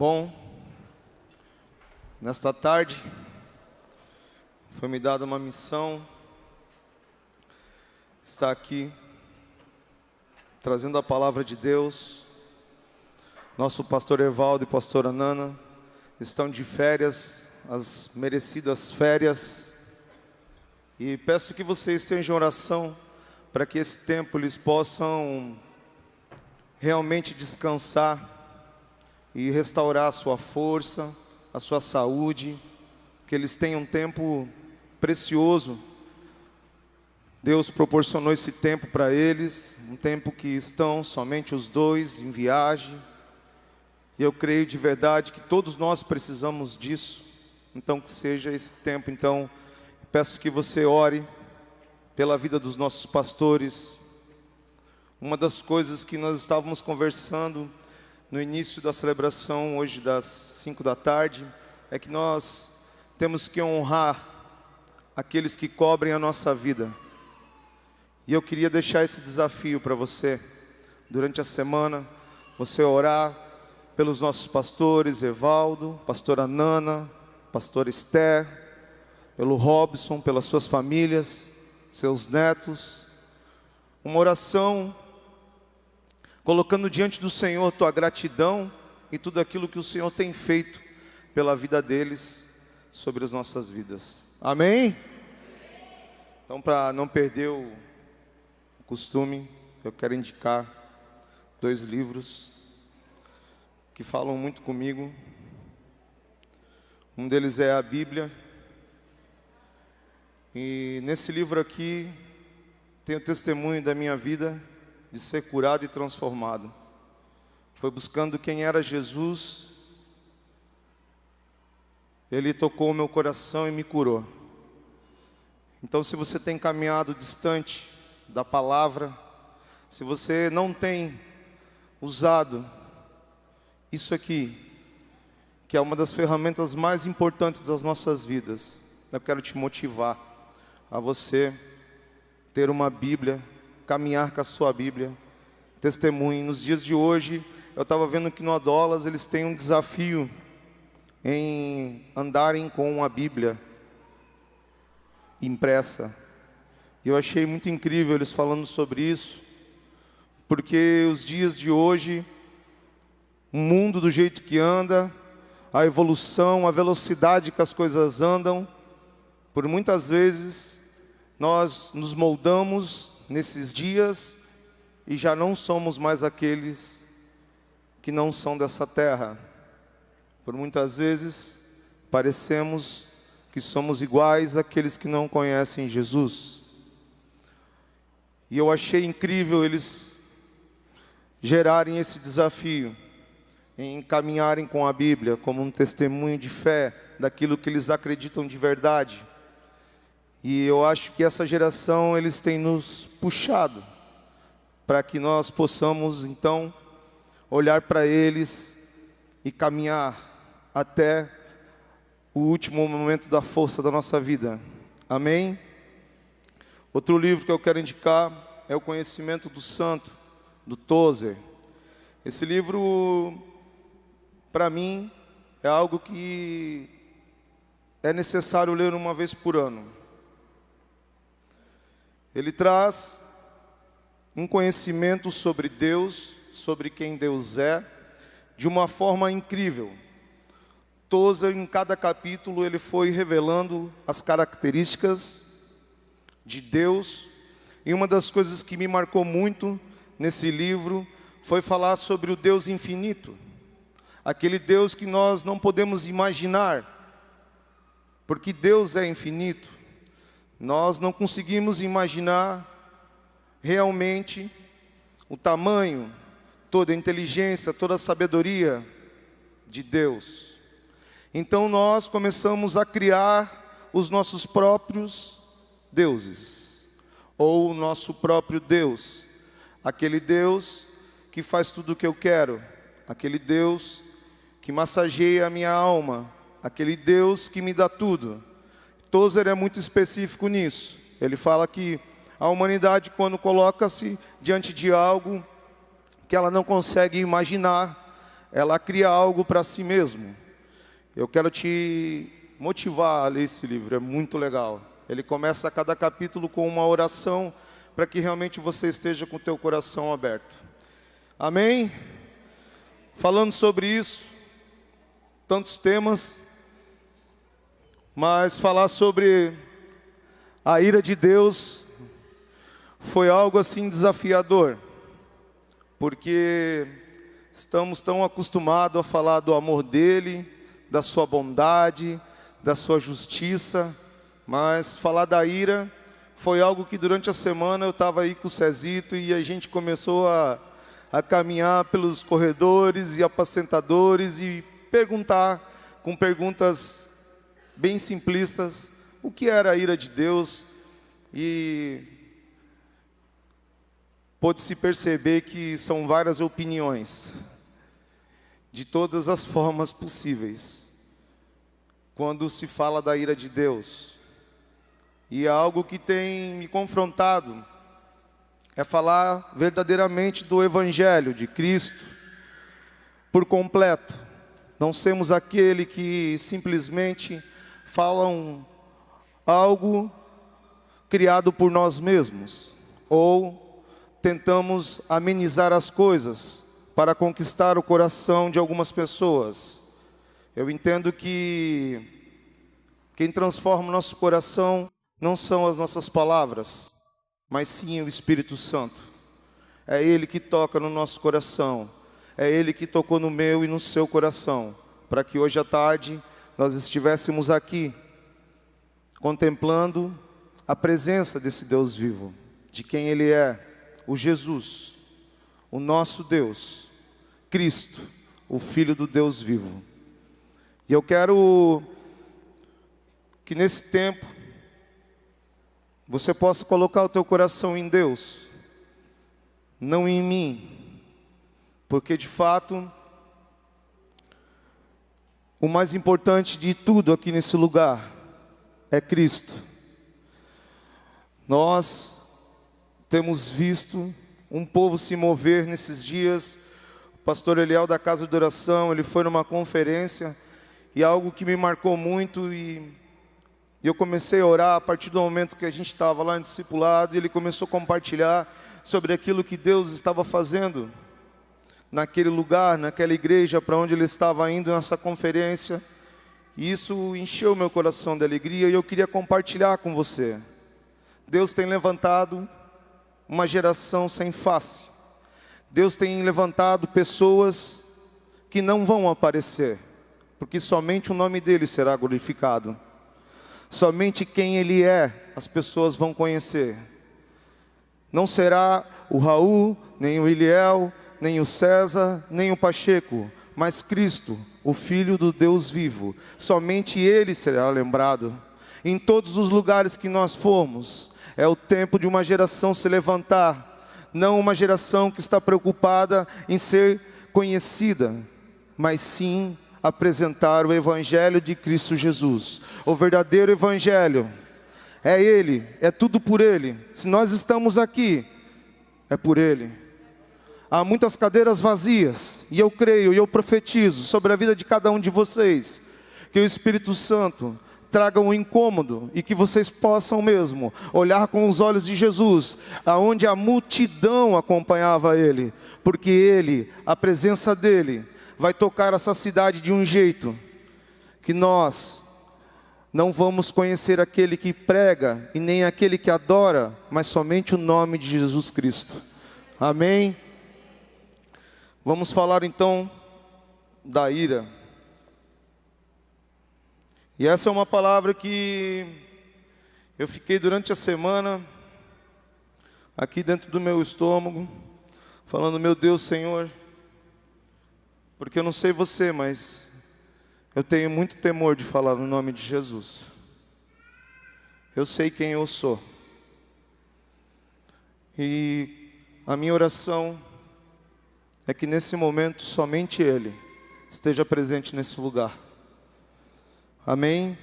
Bom, nesta tarde foi me dada uma missão, estar aqui trazendo a palavra de Deus. Nosso pastor Evaldo e pastora Nana estão de férias, as merecidas férias, e peço que vocês estejam em oração para que esse tempo eles possam realmente descansar e restaurar a sua força, a sua saúde, que eles tenham um tempo precioso. Deus proporcionou esse tempo para eles, um tempo que estão somente os dois em viagem, e eu creio de verdade que todos nós precisamos disso, então que seja esse tempo. Então, peço que você ore pela vida dos nossos pastores. Uma das coisas que nós estávamos conversando no início da celebração, hoje das 5 da tarde, é que nós temos que honrar aqueles que cobrem a nossa vida. E eu queria deixar esse desafio para você, durante a semana, você orar pelos nossos pastores, Evaldo, pastora Nana, pastora Esther, pelo Robson, pelas suas famílias, seus netos. Uma oração colocando diante do Senhor tua gratidão e tudo aquilo que o Senhor tem feito pela vida deles, sobre as nossas vidas. Amém? Então, para não perder o costume, eu quero indicar 2 livros que falam muito comigo. Um deles é a Bíblia, e nesse livro aqui tem o testemunho da minha vida de ser curado e transformado. Foi buscando quem era Jesus, Ele tocou o meu coração e me curou. Então, se você tem caminhado distante da palavra, se você não tem usado isso aqui, que é uma das ferramentas mais importantes das nossas vidas, eu quero te motivar a você ter uma Bíblia, caminhar com a sua Bíblia, testemunhe. Nos dias de hoje, eu estava vendo que no Adolas eles têm um desafio em andarem com a Bíblia impressa. E eu achei muito incrível eles falando sobre isso, porque os dias de hoje, o mundo do jeito que anda, a evolução, a velocidade que as coisas andam, por muitas vezes nós nos moldamos nesses dias e já não somos mais aqueles que não são dessa terra. Por muitas vezes parecemos que somos iguais àqueles que não conhecem Jesus. E eu achei incrível eles gerarem esse desafio em caminharem com a Bíblia como um testemunho de fé daquilo que eles acreditam de verdade. E eu acho que essa geração eles têm nos puxado para que nós possamos então olhar para eles e caminhar até o último momento da força da nossa vida. Amém? Outro livro que eu quero indicar é O Conhecimento do Santo, do Tozer. Esse livro, para mim, é algo que é necessário ler uma vez por ano. Ele traz um conhecimento sobre Deus, sobre quem Deus é, de uma forma incrível. Tozer, em cada capítulo, ele foi revelando as características de Deus. E uma das coisas que me marcou muito nesse livro foi falar sobre o Deus infinito. Aquele Deus que nós não podemos imaginar, porque Deus é infinito. Nós não conseguimos imaginar realmente o tamanho, toda a inteligência, toda a sabedoria de Deus. Então nós começamos a criar os nossos próprios deuses, ou o nosso próprio Deus, aquele Deus que faz tudo o que eu quero, aquele Deus que massageia a minha alma, aquele Deus que me dá tudo. Tozer é muito específico nisso. Ele fala que a humanidade, quando coloca-se diante de algo que ela não consegue imaginar, ela cria algo para si mesmo. Eu quero te motivar a ler esse livro, é muito legal. Ele começa cada capítulo com uma oração para que realmente você esteja com o teu coração aberto. Amém? Falando sobre isso, tantos temas, mas falar sobre a ira de Deus foi algo assim desafiador, porque estamos tão acostumados a falar do amor dele, da sua bondade, da sua justiça, mas falar da ira foi algo que durante a semana eu estava aí com o Cezito e a gente começou a caminhar pelos corredores e apacentadores e perguntar com perguntas bem simplistas o que era a ira de Deus, e pôde-se perceber que são várias opiniões, de todas as formas possíveis, quando se fala da ira de Deus. E é algo que tem me confrontado, é falar verdadeiramente do Evangelho de Cristo, por completo. Não sermos aquele que simplesmente falam algo criado por nós mesmos, ou tentamos amenizar as coisas para conquistar o coração de algumas pessoas. Eu entendo que quem transforma o nosso coração não são as nossas palavras, mas sim o Espírito Santo. É Ele que toca no nosso coração, é Ele que tocou no meu e no seu coração, para que hoje à tarde nós estivéssemos aqui, contemplando a presença desse Deus vivo, de quem Ele é, o Jesus, o nosso Deus, Cristo, o Filho do Deus vivo. E eu quero que nesse tempo você possa colocar o teu coração em Deus, não em mim, porque de fato o mais importante de tudo aqui nesse lugar é Cristo. Nós temos visto um povo se mover nesses dias. O pastor Eliel da Casa de Oração, ele foi numa conferência, e algo que me marcou muito, e eu comecei a orar a partir do momento que a gente estava lá em discipulado, e ele começou a compartilhar sobre aquilo que Deus estava fazendo naquele lugar, naquela igreja para onde ele estava indo nessa conferência. E isso encheu meu coração de alegria, e eu queria compartilhar com você. Deus tem levantado uma geração sem face. Deus tem levantado pessoas que não vão aparecer, porque somente o nome dele será glorificado. Somente quem ele é, as pessoas vão conhecer. Não será o Raul, nem o Eliel, nem o César, nem o Pacheco, mas Cristo, o Filho do Deus vivo. Somente Ele será lembrado. Em todos os lugares que nós formos, é o tempo de uma geração se levantar. Não uma geração que está preocupada em ser conhecida, mas sim apresentar o Evangelho de Cristo Jesus. O verdadeiro Evangelho é Ele, é tudo por Ele. Se nós estamos aqui, é por Ele. Há muitas cadeiras vazias, e eu creio e eu profetizo sobre a vida de cada um de vocês, que o Espírito Santo traga um incômodo, e que vocês possam mesmo olhar com os olhos de Jesus, aonde a multidão acompanhava Ele, porque Ele, a presença dEle, vai tocar essa cidade de um jeito, que nós não vamos conhecer aquele que prega, e nem aquele que adora, mas somente o nome de Jesus Cristo. Amém? Vamos falar então da ira. E essa é uma palavra que eu fiquei durante a semana aqui dentro do meu estômago, falando: meu Deus, Senhor, porque eu não sei você, mas eu tenho muito temor de falar no nome de Jesus. Eu sei quem eu sou. E a minha oração é que nesse momento somente Ele esteja presente nesse lugar. Amém?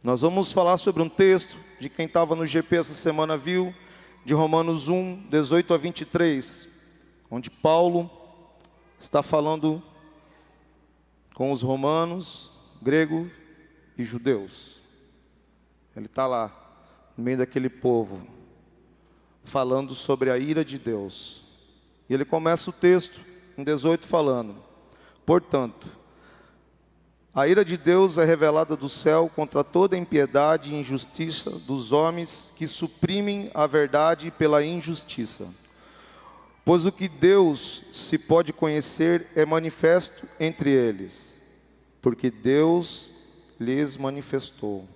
Nós vamos falar sobre um texto, de quem estava no GP essa semana viu, de Romanos 1, 18 a 23, onde Paulo está falando com os romanos, gregos e judeus. Ele está lá, no meio daquele povo, falando sobre a ira de Deus. E ele começa o texto, em 18, falando: portanto, a ira de Deus é revelada do céu contra toda impiedade e injustiça dos homens que suprimem a verdade pela injustiça. Pois o que Deus se pode conhecer é manifesto entre eles, porque Deus lhes manifestou.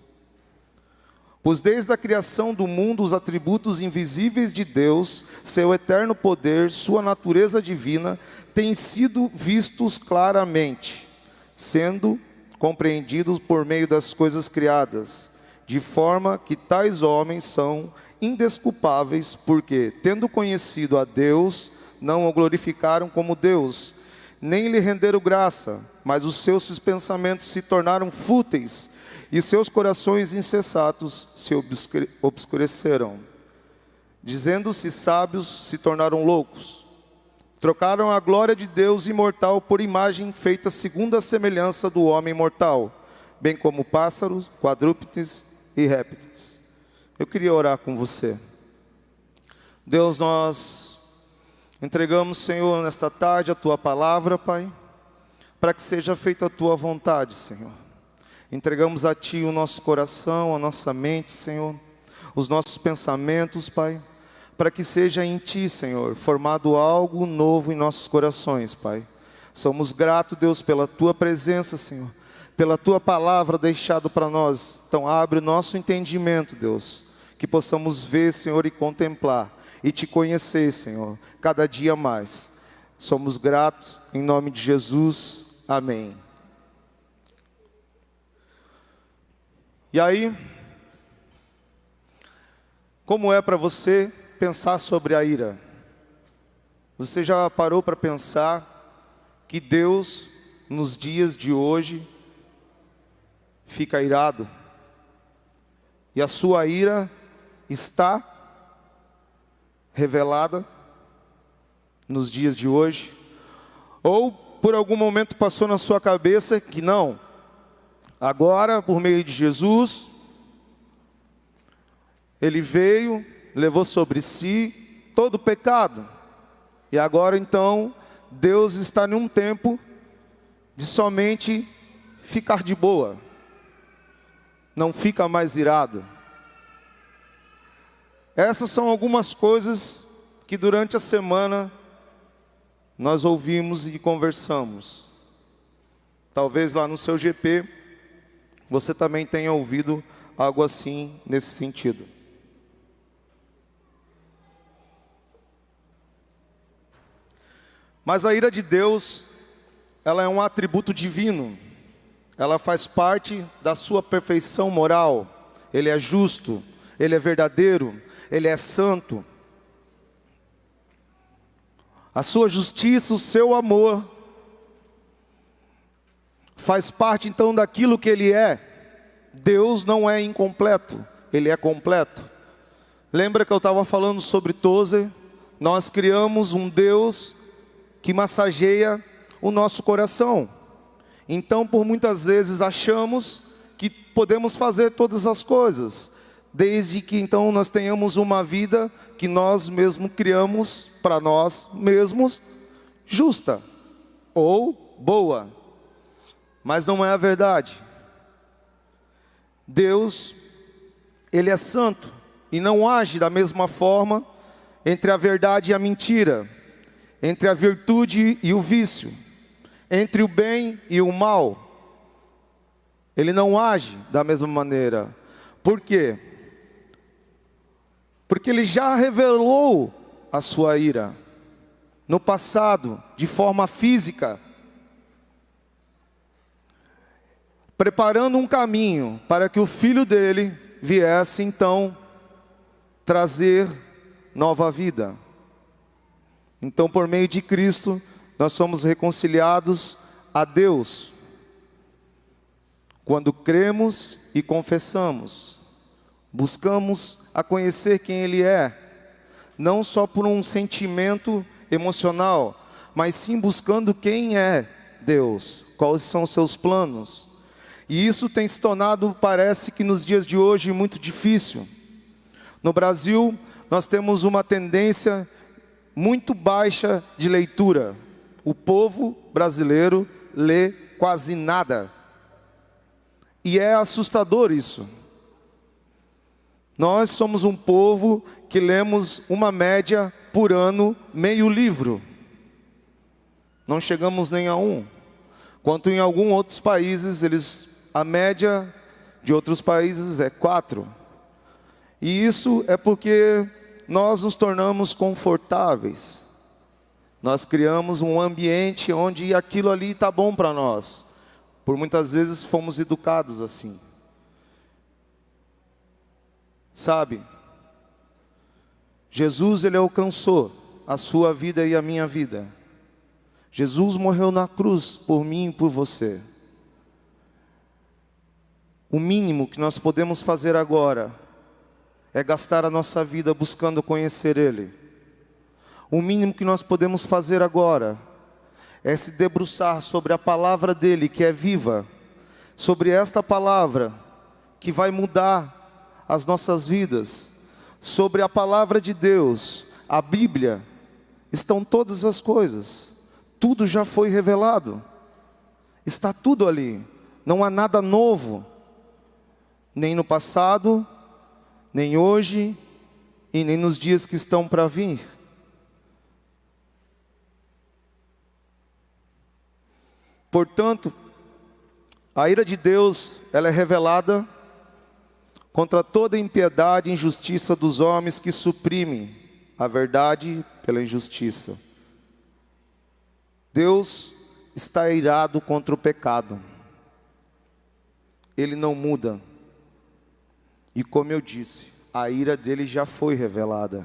Pois desde a criação do mundo os atributos invisíveis de Deus, seu eterno poder, sua natureza divina, têm sido vistos claramente, sendo compreendidos por meio das coisas criadas, de forma que tais homens são indesculpáveis, porque, tendo conhecido a Deus, não o glorificaram como Deus, nem lhe renderam graça, mas os seus pensamentos se tornaram fúteis, e seus corações insensatos se obscureceram. Dizendo-se sábios, se tornaram loucos. Trocaram a glória de Deus imortal por imagem feita segundo a semelhança do homem mortal, bem como pássaros, quadrúpedes e répteis. Eu queria orar com você. Deus, nós entregamos, Senhor, nesta tarde a Tua palavra, Pai, para que seja feita a Tua vontade, Senhor. Entregamos a Ti o nosso coração, a nossa mente, Senhor, os nossos pensamentos, Pai, para que seja em Ti, Senhor, formado algo novo em nossos corações, Pai. Somos gratos, Deus, pela Tua presença, Senhor, pela Tua palavra deixada para nós. Então abre o nosso entendimento, Deus, que possamos ver, Senhor, e contemplar, e Te conhecer, Senhor, cada dia mais. Somos gratos, em nome de Jesus, amém. E aí, como é para você pensar sobre a ira? Você já parou para pensar que Deus, nos dias de hoje, fica irado? E a sua ira está revelada nos dias de hoje? Ou por algum momento passou na sua cabeça que não, agora por meio de Jesus, Ele veio, levou sobre si todo o pecado, e agora então Deus está num tempo de somente ficar de boa, não fica mais irado. Essas são algumas coisas que durante a semana nós ouvimos e conversamos. Talvez lá no seu GP você também tenha ouvido algo assim nesse sentido. Mas a ira de Deus, ela é um atributo divino. Ela faz parte da sua perfeição moral. Ele é justo, Ele é verdadeiro, Ele é santo. A sua justiça, o seu amor, faz parte então daquilo que Ele é. Deus não é incompleto, Ele é completo. Lembra que eu estava falando sobre Tozer? Nós criamos um Deus que massageia o nosso coração. Então, por muitas vezes achamos que podemos fazer todas as coisas, desde que então nós tenhamos uma vida que nós mesmos criamos para nós mesmos, justa ou boa. Mas não é a verdade. Deus, Ele é santo e não age da mesma forma entre a verdade e a mentira, entre a virtude e o vício, entre o bem e o mal. Ele não age da mesma maneira. Por quê? Porque Ele já revelou a sua ira no passado, de forma física, preparando um caminho para que o Filho dele viesse então trazer nova vida. Então, por meio de Cristo, nós somos reconciliados a Deus, quando cremos e confessamos, buscamos a conhecer quem Ele é, não só por um sentimento emocional, mas sim buscando quem é Deus, quais são os seus planos. E isso tem se tornado, parece que nos dias de hoje, muito difícil. No Brasil, nós temos uma tendência muito baixa de leitura. O povo brasileiro lê quase nada. E é assustador isso. Nós somos um povo que lemos uma média por ano, meio livro. Não chegamos nem a um. Quanto em alguns outros países, a média de outros países é 4. E isso é porque nós nos tornamos confortáveis. Nós criamos um ambiente onde aquilo ali está bom para nós. Por muitas vezes fomos educados assim. Sabe? Jesus, ele alcançou a sua vida e a minha vida. Jesus morreu na cruz por mim e por você. O mínimo que nós podemos fazer agora é gastar a nossa vida buscando conhecer Ele. O mínimo que nós podemos fazer agora é se debruçar sobre a palavra dEle, que é viva, sobre esta palavra que vai mudar as nossas vidas, sobre a palavra de Deus, a Bíblia, estão todas as coisas, tudo já foi revelado, está tudo ali, não há nada novo, nem no passado, nem hoje, e nem nos dias que estão para vir. Portanto, a ira de Deus, ela é revelada contra toda impiedade e injustiça dos homens que suprimem a verdade pela injustiça. Deus está irado contra o pecado. Ele não muda. E como eu disse, a ira dele já foi revelada.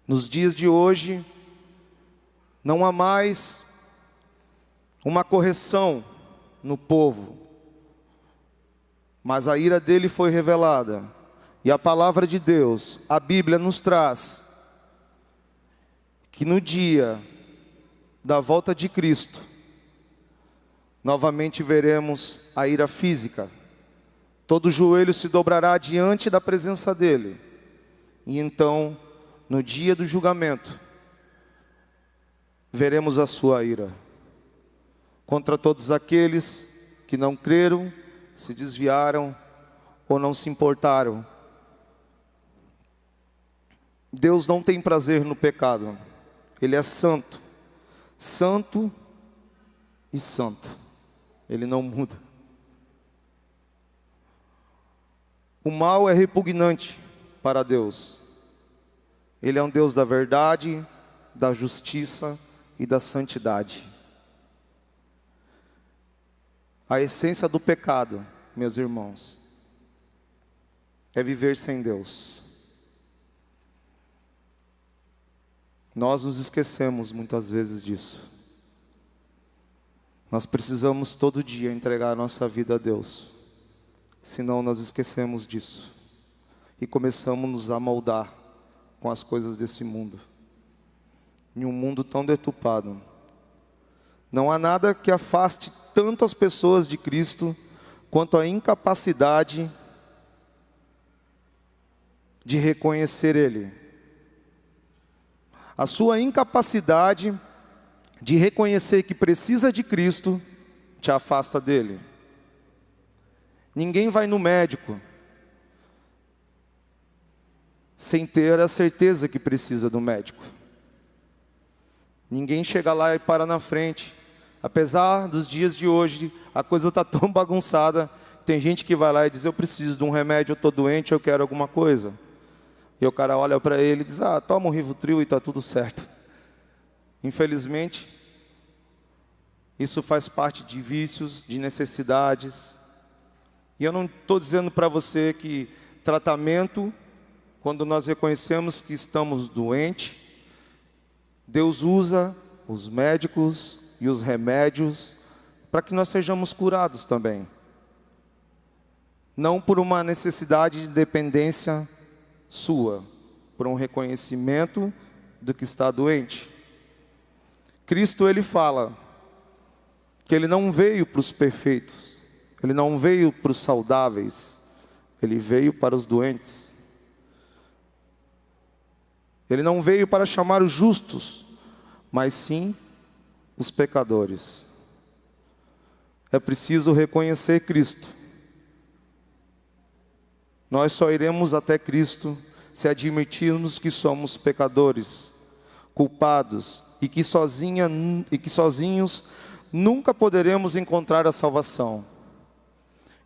Nos dias de hoje, não há mais uma correção no povo, mas a ira dele foi revelada. E a palavra de Deus, a Bíblia nos traz que no dia da volta de Cristo, novamente veremos a ira física. Todo joelho se dobrará diante da presença dele. E então, no dia do julgamento, veremos a sua ira contra todos aqueles que não creram, se desviaram ou não se importaram. Deus não tem prazer no pecado. Ele é santo. Santo e santo. Ele não muda. O mal é repugnante para Deus. Ele é um Deus da verdade, da justiça e da santidade. A essência do pecado, meus irmãos, é viver sem Deus. Nós nos esquecemos muitas vezes disso. Nós precisamos todo dia entregar a nossa vida a Deus. Senão nós esquecemos disso. E começamos a nos amoldar com as coisas desse mundo. Em um mundo tão deturpado. Não há nada que afaste tanto as pessoas de Cristo quanto a incapacidade de reconhecer Ele. A sua incapacidade de reconhecer que precisa de Cristo te afasta dele. Ninguém vai no médico sem ter a certeza que precisa do médico. Ninguém chega lá e para na frente. Apesar dos dias de hoje, a coisa está tão bagunçada, tem gente que vai lá e diz, eu preciso de um remédio, eu estou doente, eu quero alguma coisa. E o cara olha para ele e diz, toma um Rivotril e está tudo certo. Infelizmente, isso faz parte de vícios, de necessidades. E eu não estou dizendo para você que tratamento, quando nós reconhecemos que estamos doentes, Deus usa os médicos e os remédios para que nós sejamos curados também. Não por uma necessidade de dependência sua, por um reconhecimento do que está doente. Cristo, ele fala que ele não veio para os perfeitos, ele não veio para os saudáveis, ele veio para os doentes. Ele não veio para chamar os justos, mas sim os pecadores. É preciso reconhecer Cristo. Nós só iremos até Cristo se admitirmos que somos pecadores, culpados, e que sozinhos nunca poderemos encontrar a salvação.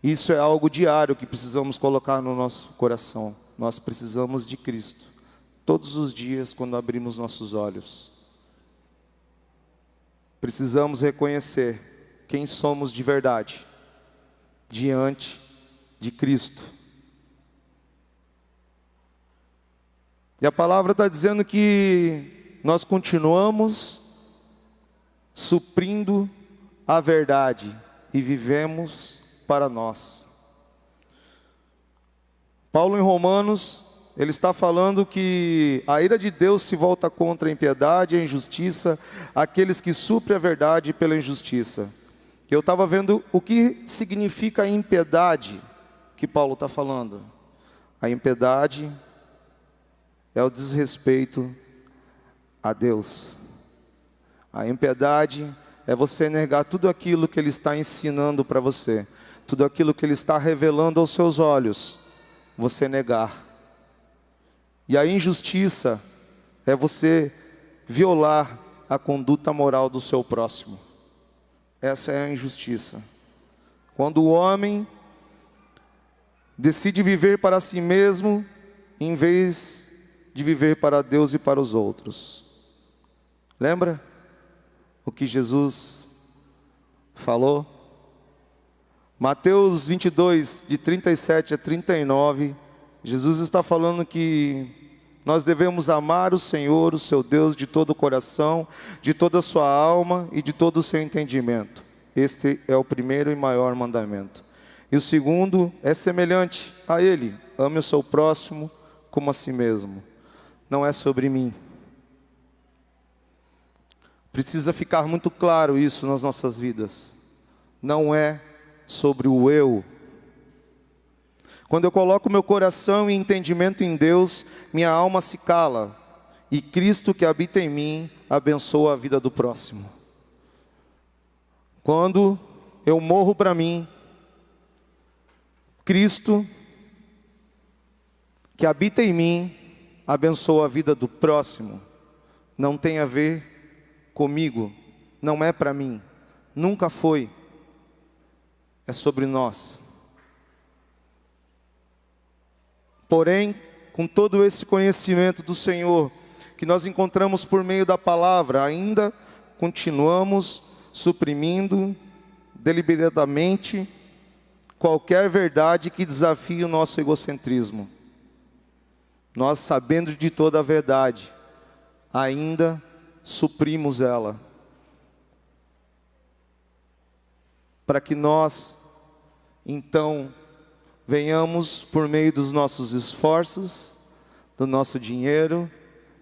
Isso é algo diário que precisamos colocar no nosso coração. Nós precisamos de Cristo, todos os dias quando abrimos nossos olhos. Precisamos reconhecer quem somos de verdade, diante de Cristo. E a palavra está dizendo que nós continuamos suprindo a verdade e vivemos para nós. Paulo em Romanos, ele está falando que a ira de Deus se volta contra a impiedade e a injustiça, aqueles que suprem a verdade pela injustiça. Eu estava vendo o que significa a impiedade que Paulo está falando. A impiedade é o desrespeito a Deus. A impiedade é você negar tudo aquilo que Ele está ensinando para você, tudo aquilo que Ele está revelando aos seus olhos, você negar. E a injustiça é você violar a conduta moral do seu próximo. Essa é a injustiça. Quando o homem decide viver para si mesmo, em vez de viver para Deus e para os outros. Lembra o que Jesus falou? Mateus 22, de 37 a 39, Jesus está falando que nós devemos amar o Senhor, o seu Deus, de todo o coração, de toda a sua alma e de todo o seu entendimento. Este é o primeiro e maior mandamento. E o segundo é semelhante a ele: ame o seu próximo como a si mesmo. Não é sobre mim. Precisa ficar muito claro isso nas nossas vidas. Não é sobre o eu. Quando eu coloco meu coração e entendimento em Deus, minha alma se cala, e Cristo que habita em mim abençoa a vida do próximo. Quando eu morro para mim, Cristo que habita em mim abençoa a vida do próximo. Não tem a ver comigo, não é para mim, nunca foi. É sobre nós. Porém, com todo esse conhecimento do Senhor, que nós encontramos por meio da palavra, ainda continuamos suprimindo deliberadamente qualquer verdade que desafie o nosso egocentrismo. Nós, sabendo de toda a verdade, ainda suprimos ela, para que nós, então, venhamos por meio dos nossos esforços, do nosso dinheiro,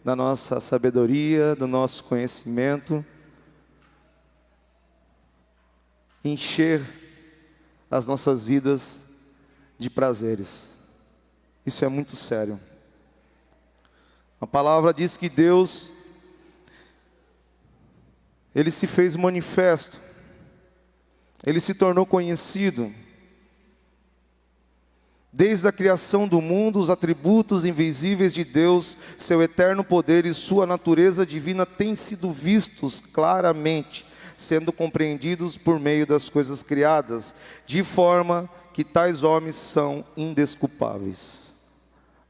da nossa sabedoria, do nosso conhecimento, encher as nossas vidas de prazeres. Isso é muito sério. A palavra diz que Deus, Ele se fez manifesto, Ele se tornou conhecido. Desde a criação do mundo, os atributos invisíveis de Deus, seu eterno poder e sua natureza divina têm sido vistos claramente, sendo compreendidos por meio das coisas criadas, de forma que tais homens são indesculpáveis.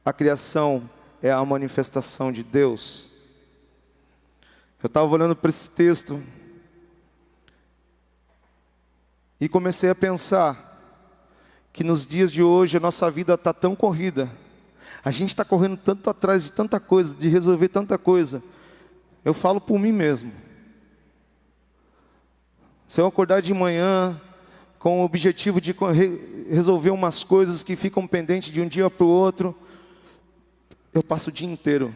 A criação é a manifestação de Deus. Eu estava olhando para esse texto e comecei a pensar que nos dias de hoje a nossa vida está tão corrida, a gente está correndo tanto atrás de tanta coisa, de resolver tanta coisa. Eu falo por mim mesmo. Se eu acordar de manhã com o objetivo de resolver umas coisas que ficam pendentes de um dia para o outro, eu passo o dia inteiro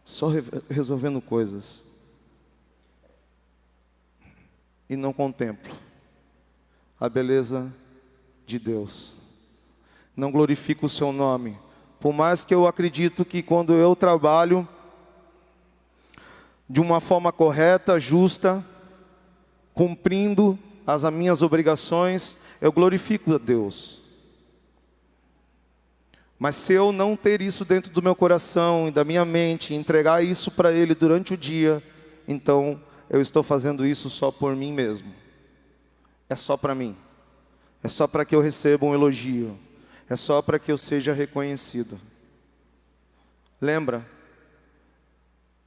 só resolvendo coisas. e não contemplo a beleza de Deus. Não glorifico o seu nome. Por mais que eu acredito que quando eu trabalho de uma forma correta, justa, cumprindo as minhas obrigações, eu glorifico a Deus. Mas se eu não ter isso dentro do meu coração e da minha mente, entregar isso para Ele durante o dia, então eu estou fazendo isso só por mim mesmo. É só para mim. É só para que eu receba um elogio. É só para que eu seja reconhecido. Lembra?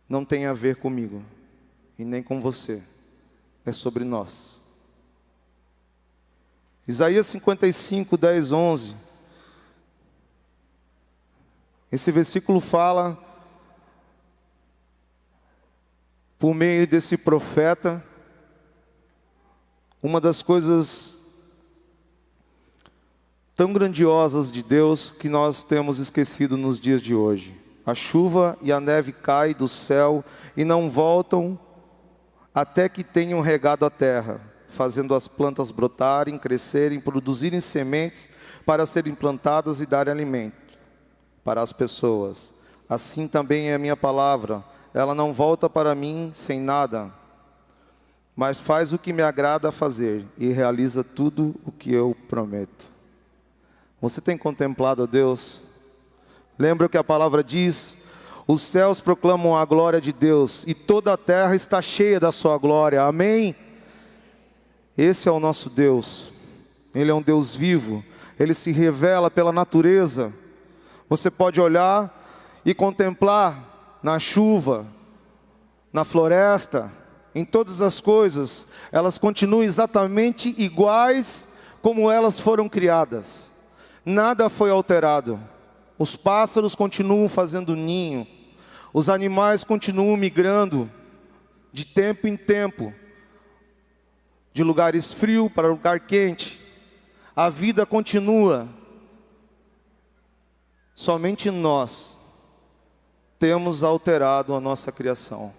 Não tem a ver comigo e nem com você. É sobre nós. Isaías 55, 10, 11. Esse versículo fala, por meio desse profeta, uma das coisas tão grandiosas de Deus que nós temos esquecido nos dias de hoje. A chuva e a neve caem do céu e não voltam até que tenham regado a terra, fazendo as plantas brotarem, crescerem, produzirem sementes para serem plantadas e darem alimento para as pessoas. Assim também é a minha palavra, ela não volta para mim sem nada, mas faz o que me agrada fazer e realiza tudo o que eu prometo. Você tem contemplado a Deus? Lembra que a palavra diz: os céus proclamam a glória de Deus e toda a terra está cheia da sua glória. Amém? Esse é o nosso Deus. Ele é um Deus vivo. Ele se revela pela natureza. Você pode olhar e contemplar na chuva, na floresta, em todas as coisas. Elas continuam exatamente iguais como elas foram criadas. Nada foi alterado. Os pássaros continuam fazendo ninho. Os animais continuam migrando de tempo em tempo, de lugares frios para lugar quente. A vida continua. Somente nós temos alterado a nossa criação.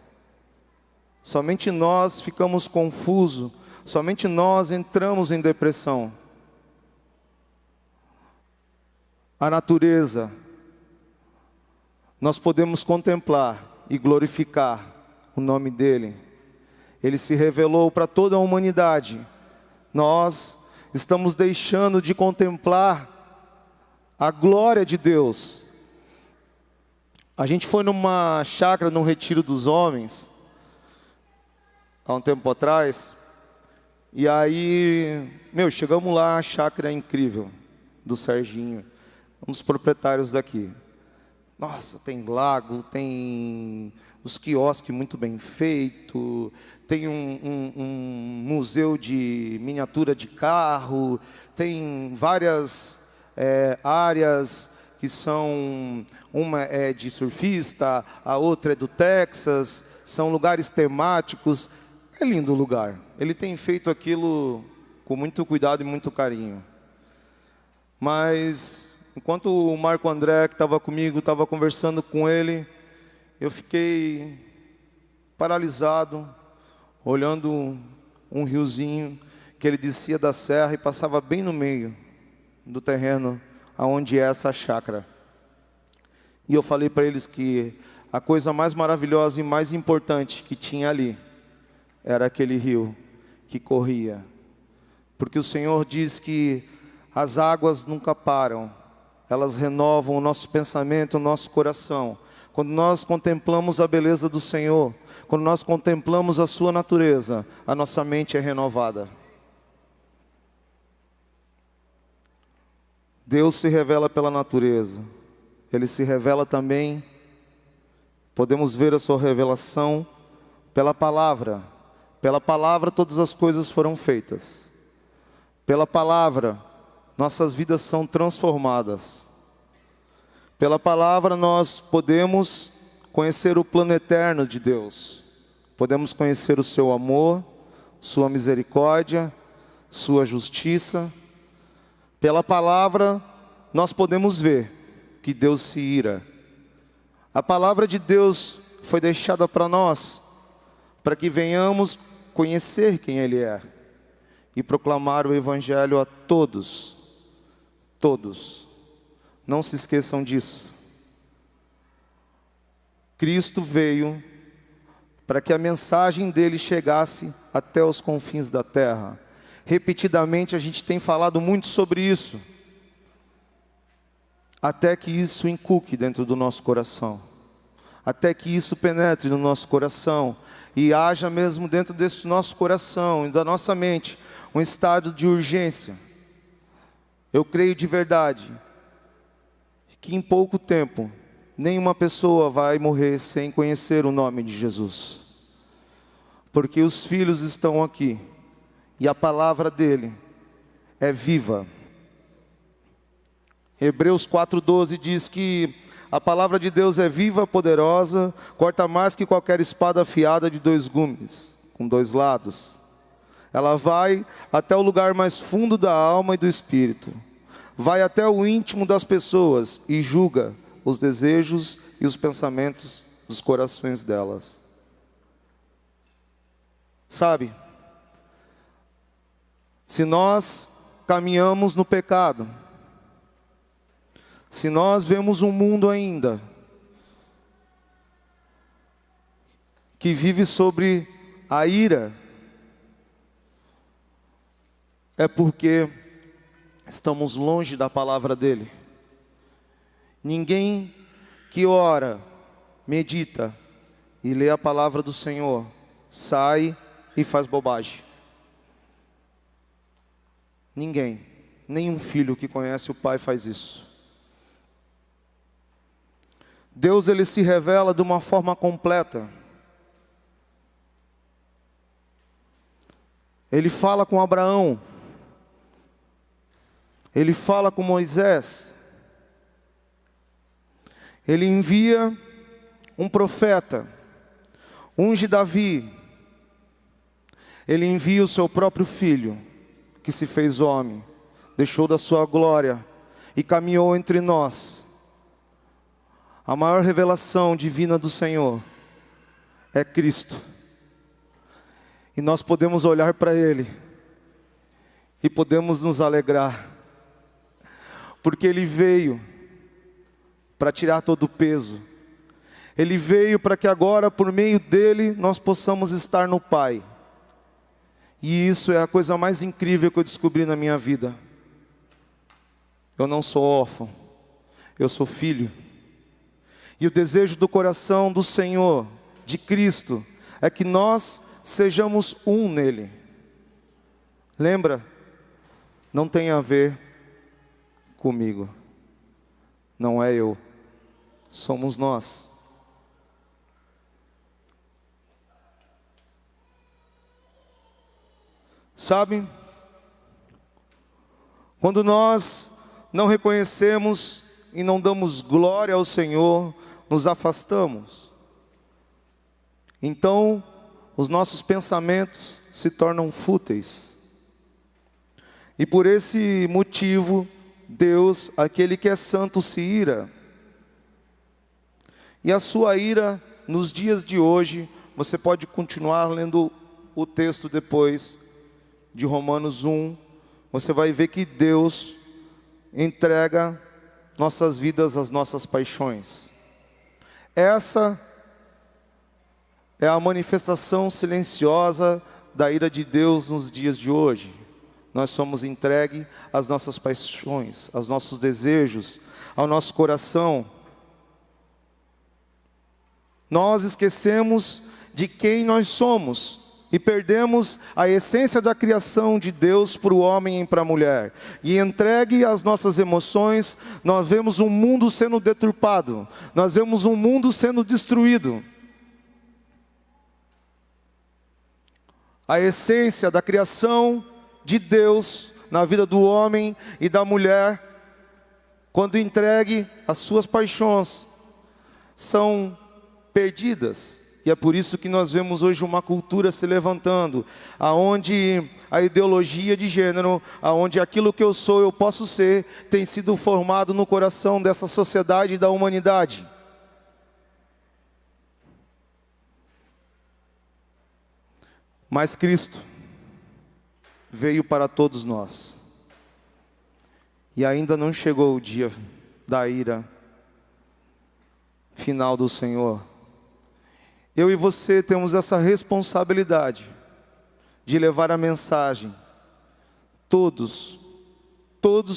Somente nós ficamos confusos. Somente nós entramos em depressão. A natureza, nós podemos contemplar e glorificar o nome dEle. Ele se revelou para toda a humanidade. Nós estamos deixando de contemplar a glória de Deus. A gente foi numa chácara, num retiro dos homens, há um tempo atrás, e aí, chegamos lá, a chácara é incrível, do Serginho, um dos proprietários daqui. Nossa, tem lago, tem os quiosques muito bem feitos, tem um museu de miniatura de carro, tem várias áreas que são, uma é de surfista, a outra é do Texas, são lugares temáticos. É lindo o lugar. Ele tem feito aquilo com muito cuidado e muito carinho. Mas enquanto o Marco André, que estava comigo, estava conversando com ele, eu fiquei paralisado, olhando um riozinho que ele descia da serra e passava bem no meio do terreno aonde é essa chácara. E eu falei para eles que a coisa mais maravilhosa e mais importante que tinha ali era aquele rio que corria. Porque o Senhor diz que as águas nunca param, elas renovam o nosso pensamento, o nosso coração. Quando nós contemplamos a beleza do Senhor, quando nós contemplamos a sua natureza, a nossa mente é renovada. Deus se revela pela natureza. Ele se revela também, podemos ver a sua revelação pela palavra. Pela palavra todas as coisas foram feitas. Pela palavra nossas vidas são transformadas. Pela palavra nós podemos conhecer o plano eterno de Deus. Podemos conhecer o seu amor, sua misericórdia, sua justiça. Pela palavra nós podemos ver que Deus se ira. A palavra de Deus foi deixada para nós, para que venhamos conhecer quem Ele é e proclamar o Evangelho a todos. Todos. Não se esqueçam disso. Cristo veio para que a mensagem dele chegasse até os confins da terra. Repetidamente a gente tem falado muito sobre isso, até que isso inculque dentro do nosso coração, até que isso penetre no nosso coração e haja mesmo dentro desse nosso coração e da nossa mente um estado de urgência. Eu creio de verdade que em pouco tempo nenhuma pessoa vai morrer sem conhecer o nome de Jesus, porque os filhos estão aqui e a palavra dele é viva. Hebreus 4:12 diz que a palavra de Deus é viva, poderosa, corta mais que qualquer espada afiada de 2 gumes, com 2 lados. Ela vai até o lugar mais fundo da alma e do espírito, vai até o íntimo das pessoas e julga os desejos e os pensamentos dos corações delas. Sabe, se nós caminhamos no pecado, se nós vemos um mundo ainda que vive sobre a ira, é porque estamos longe da palavra dele. Ninguém que ora, medita e lê a palavra do Senhor sai e faz bobagem. Ninguém, nenhum filho que conhece o Pai faz isso. Deus, ele se revela de uma forma completa. Ele fala com Abraão, ele fala com Moisés, ele envia um profeta, unge Davi, ele envia o seu próprio filho, que se fez homem, deixou da sua glória e caminhou entre nós. A maior revelação divina do Senhor é Cristo. E nós podemos olhar para Ele e podemos nos alegrar, porque Ele veio para tirar todo o peso. Ele veio para que agora, por meio dEle, nós possamos estar no Pai. E isso é a coisa mais incrível que eu descobri na minha vida. Eu não sou órfão, eu sou filho. E o desejo do coração do Senhor, de Cristo, é que nós sejamos um nele. Lembra? Não tem a ver comigo. Não é eu. Somos nós. Sabe? Quando nós não reconhecemos e não damos glória ao Senhor, nos afastamos. Então, os nossos pensamentos se tornam fúteis. E por esse motivo, Deus, aquele que é santo, se ira. E a sua ira, nos dias de hoje, você pode continuar lendo o texto depois de Romanos 1, você vai ver que Deus entrega nossas vidas às nossas paixões. Essa é a manifestação silenciosa da ira de Deus nos dias de hoje. Nós somos entregues às nossas paixões, aos nossos desejos, ao nosso coração. Nós esquecemos de quem nós somos e perdemos a essência da criação de Deus para o homem e para a mulher. E entregue às nossas emoções, nós vemos um mundo sendo deturpado, nós vemos um mundo sendo destruído. A essência da criação de Deus na vida do homem e da mulher, quando entregue às suas paixões, são perdidas. E é por isso que nós vemos hoje uma cultura se levantando, aonde a ideologia de gênero, aonde aquilo que eu sou, eu posso ser, tem sido formado no coração dessa sociedade e da humanidade. Mas Cristo veio para todos nós. E ainda não chegou o dia da ira final do Senhor. Eu e você temos essa responsabilidade de levar a mensagem. Todos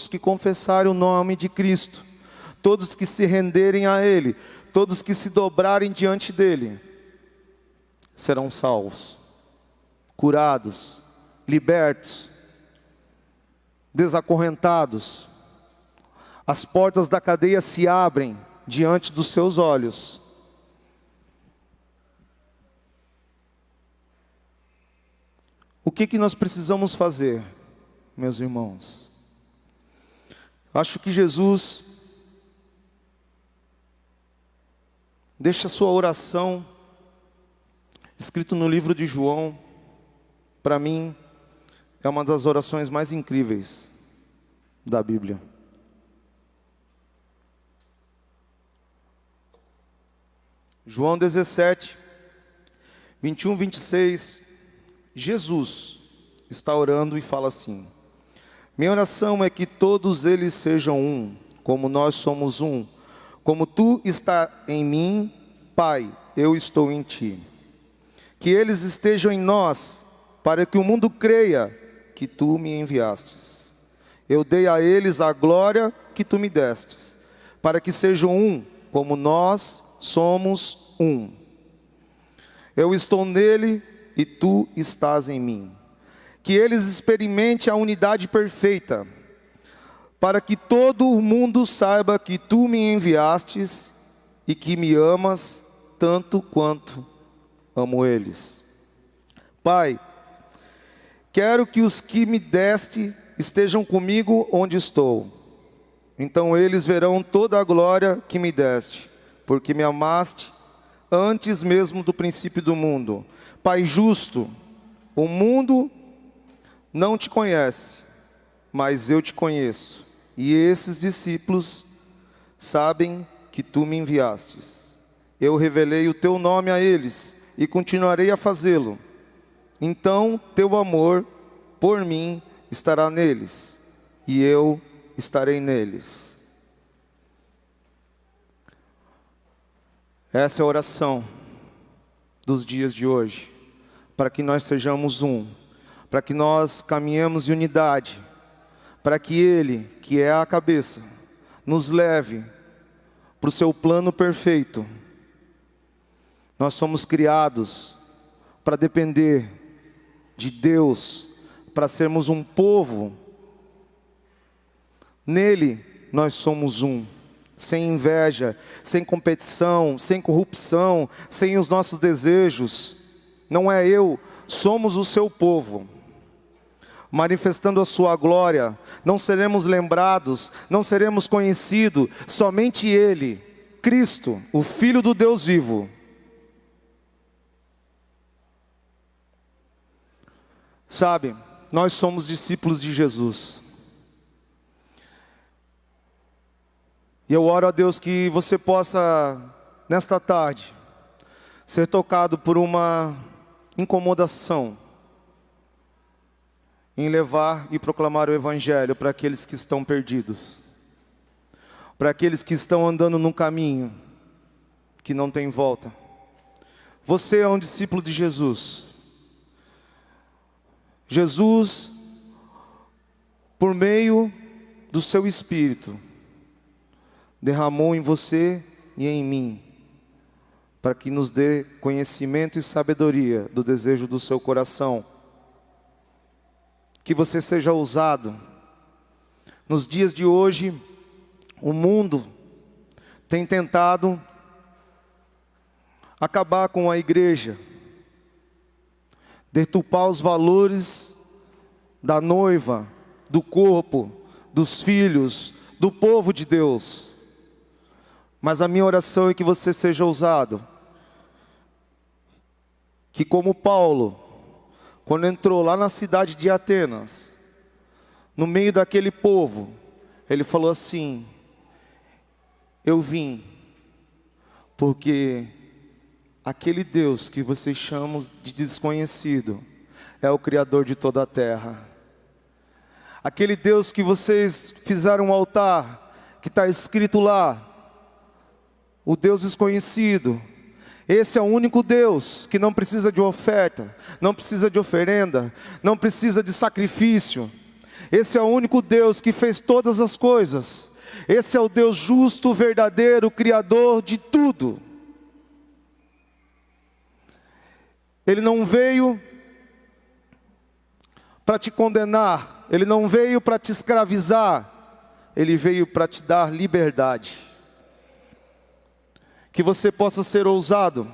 que confessarem o nome de Cristo, todos que se renderem a Ele, todos que se dobrarem diante dEle, serão salvos, curados, libertos, desacorrentados. As portas da cadeia se abrem diante dos seus olhos. O que nós precisamos fazer, meus irmãos? Acho que Jesus deixa a sua oração, escrito no livro de João, para mim, é uma das orações mais incríveis da Bíblia. João 17, 21, 26, Jesus está orando e fala assim: minha oração é que todos eles sejam um, como nós somos um. Como tu está em mim, Pai, eu estou em ti. Que eles estejam em nós, para que o mundo creia que tu me enviastes. Eu dei a eles a glória que tu me destes, para que sejam um, como nós somos um. Eu estou nele e tu estás em mim. Que eles experimentem a unidade perfeita, para que todo o mundo saiba que tu me enviastes e que me amas tanto quanto amo eles. Pai, quero que os que me deste estejam comigo onde estou. Então eles verão toda a glória que me deste, porque me amaste antes mesmo do princípio do mundo. Pai justo, o mundo não te conhece, mas eu te conheço. E esses discípulos sabem que tu me enviastes. Eu revelei o teu nome a eles e continuarei a fazê-lo. Então teu amor por mim estará neles, e eu estarei neles. Essa é a oração dos dias de hoje, para que nós sejamos um, para que nós caminhemos em unidade, para que Ele, que é a cabeça, nos leve para o seu plano perfeito. Nós somos criados para depender de Deus, para sermos um povo. Nele nós somos um, sem inveja, sem competição, sem corrupção, sem os nossos desejos. Não é eu, somos o seu povo, manifestando a sua glória. Não seremos lembrados, não seremos conhecidos, somente Ele, Cristo, o Filho do Deus vivo. Sabe, nós somos discípulos de Jesus. E eu oro a Deus que você possa, nesta tarde, ser tocado por uma incomodação em levar e proclamar o Evangelho para aqueles que estão perdidos, para aqueles que estão andando num caminho que não tem volta. Você é um discípulo de Jesus. Jesus, por meio do seu Espírito, derramou em você e em mim, para que nos dê conhecimento e sabedoria do desejo do seu coração. Que você seja ousado. Nos dias de hoje, o mundo tem tentado acabar com a igreja, deturpar os valores da noiva, do corpo, dos filhos, do povo de Deus. Mas a minha oração é que você seja ousado. Que como Paulo, quando entrou lá na cidade de Atenas, no meio daquele povo, ele falou assim: eu vim porque aquele Deus que vocês chamam de desconhecido, é o Criador de toda a terra. Aquele Deus que vocês fizeram um altar, que está escrito lá, o Deus desconhecido, esse é o único Deus que não precisa de oferta, não precisa de oferenda, não precisa de sacrifício. Esse é o único Deus que fez todas as coisas. Esse é o Deus justo, verdadeiro, Criador de tudo. Ele não veio para te condenar, Ele não veio para te escravizar, Ele veio para te dar liberdade. Que você possa ser ousado,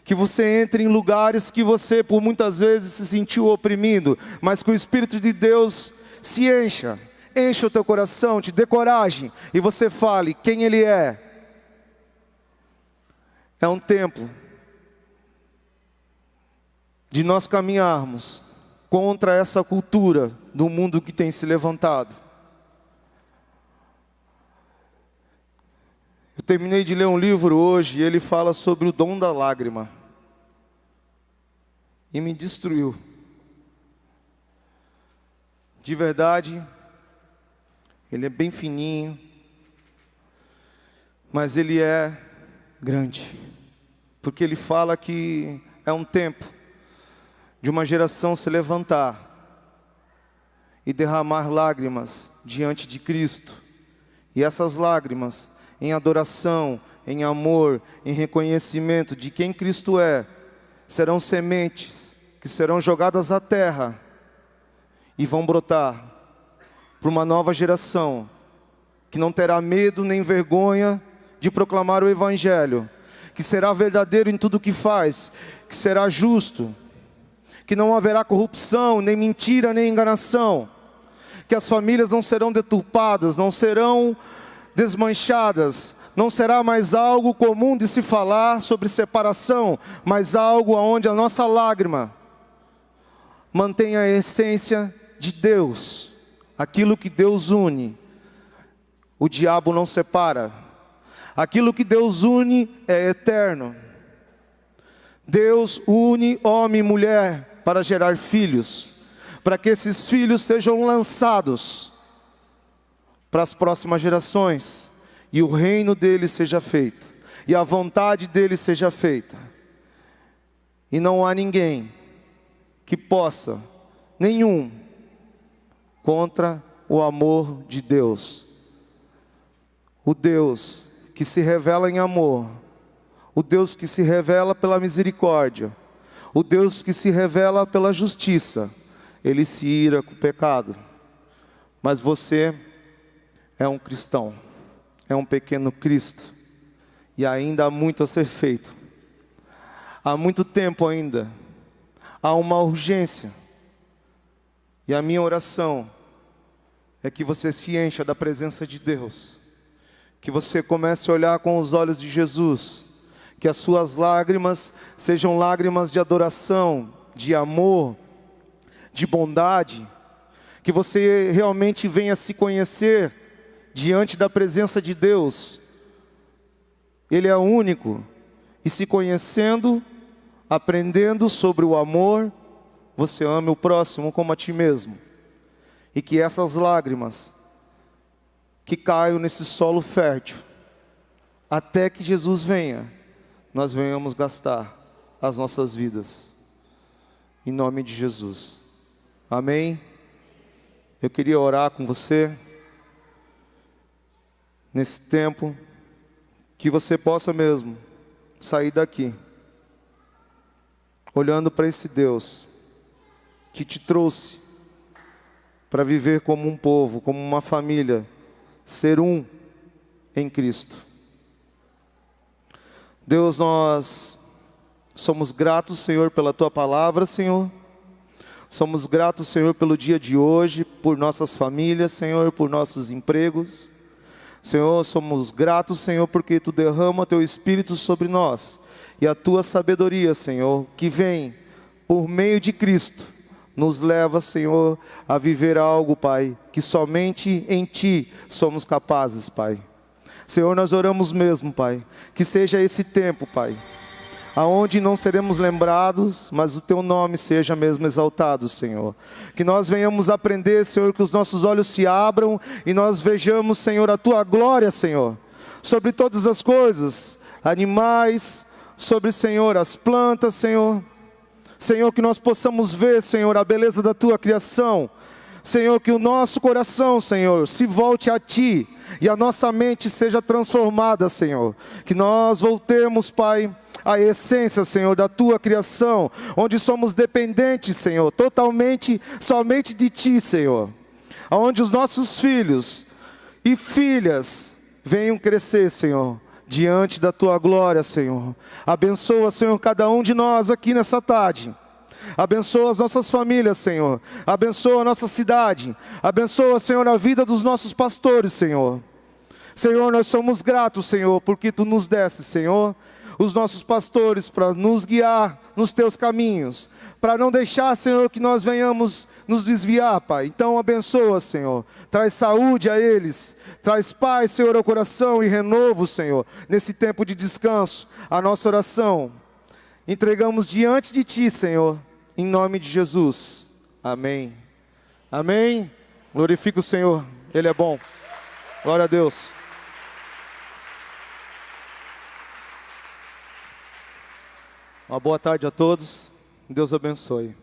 que você entre em lugares que você por muitas vezes se sentiu oprimido, mas que o Espírito de Deus se encha o teu coração, te dê coragem, e você fale quem Ele é. É um tempo de nós caminharmos contra essa cultura do mundo que tem se levantado. Eu terminei de ler um livro hoje e ele fala sobre o dom da lágrima. E me destruiu. De verdade, ele é bem fininho, mas ele é grande. Porque ele fala que é um tempo de uma geração se levantar e derramar lágrimas diante de Cristo. E essas lágrimas, em adoração, em amor, em reconhecimento de quem Cristo é, serão sementes que serão jogadas à terra e vão brotar para uma nova geração que não terá medo nem vergonha de proclamar o Evangelho, que será verdadeiro em tudo que faz, que será justo, que não haverá corrupção, nem mentira, nem enganação, que as famílias não serão deturpadas, não serão desmanchadas, não será mais algo comum de se falar sobre separação, mas algo onde a nossa lágrima mantenha a essência de Deus. Aquilo que Deus une, o diabo não separa. Aquilo que Deus une é eterno. Deus une homem e mulher para gerar filhos, para que esses filhos sejam lançados para as próximas gerações, e o reino dele seja feito, e a vontade dele seja feita. E não há ninguém que possa, nenhum, contra o amor de Deus. O Deus que se revela em amor, o Deus que se revela pela misericórdia, o Deus que se revela pela justiça, Ele se ira com o pecado. Mas você é um cristão, é um pequeno Cristo, e ainda há muito a ser feito. Há muito tempo ainda, há uma urgência, e a minha oração é que você se encha da presença de Deus, que você comece a olhar com os olhos de Jesus, que as suas lágrimas sejam lágrimas de adoração, de amor, de bondade, que você realmente venha se conhecer diante da presença de Deus. Ele é único, e se conhecendo, aprendendo sobre o amor, você ame o próximo como a ti mesmo. E que essas lágrimas que caiam nesse solo fértil, até que Jesus venha, nós venhamos gastar as nossas vidas. Em nome de Jesus. Amém? Eu queria orar com você nesse tempo, que você possa mesmo sair daqui olhando para esse Deus que te trouxe para viver como um povo, como uma família, ser um em Cristo. Deus, nós somos gratos, Senhor, pela Tua palavra, Senhor. Somos gratos, Senhor, pelo dia de hoje, por nossas famílias, Senhor, por nossos empregos. Senhor, somos gratos, Senhor, porque Tu derrama Teu Espírito sobre nós. E a Tua sabedoria, Senhor, que vem por meio de Cristo, nos leva, Senhor, a viver algo, Pai, que somente em Ti somos capazes, Pai. Senhor, nós oramos mesmo, Pai, que seja esse tempo, Pai, aonde não seremos lembrados, mas o Teu nome seja mesmo exaltado, Senhor. Que nós venhamos aprender, Senhor, que os nossos olhos se abram e nós vejamos, Senhor, a Tua glória, Senhor, sobre todas as coisas, animais, sobre, Senhor, as plantas, Senhor. Senhor, que nós possamos ver, Senhor, a beleza da Tua criação. Senhor, que o nosso coração, Senhor, se volte a Ti e a nossa mente seja transformada, Senhor. Que nós voltemos, Pai, à essência, Senhor, da Tua criação, onde somos dependentes, Senhor, totalmente, somente de Ti, Senhor. Onde os nossos filhos e filhas venham crescer, Senhor, diante da Tua glória, Senhor. Abençoa, Senhor, cada um de nós aqui nessa tarde. Abençoa as nossas famílias, Senhor. Abençoa a nossa cidade. Abençoa, Senhor, a vida dos nossos pastores, Senhor. Senhor, nós somos gratos, Senhor, porque Tu nos deste, Senhor, os nossos pastores para nos guiar nos Teus caminhos, para não deixar, Senhor, que nós venhamos nos desviar, Pai. Então abençoa, Senhor, traz saúde a eles, traz paz, Senhor, ao coração e renovo, Senhor, nesse tempo de descanso. A nossa oração entregamos diante de Ti, Senhor, em nome de Jesus. Amém. Amém. Glorifica o Senhor, Ele é bom. Glória a Deus. Uma boa tarde a todos. Deus abençoe.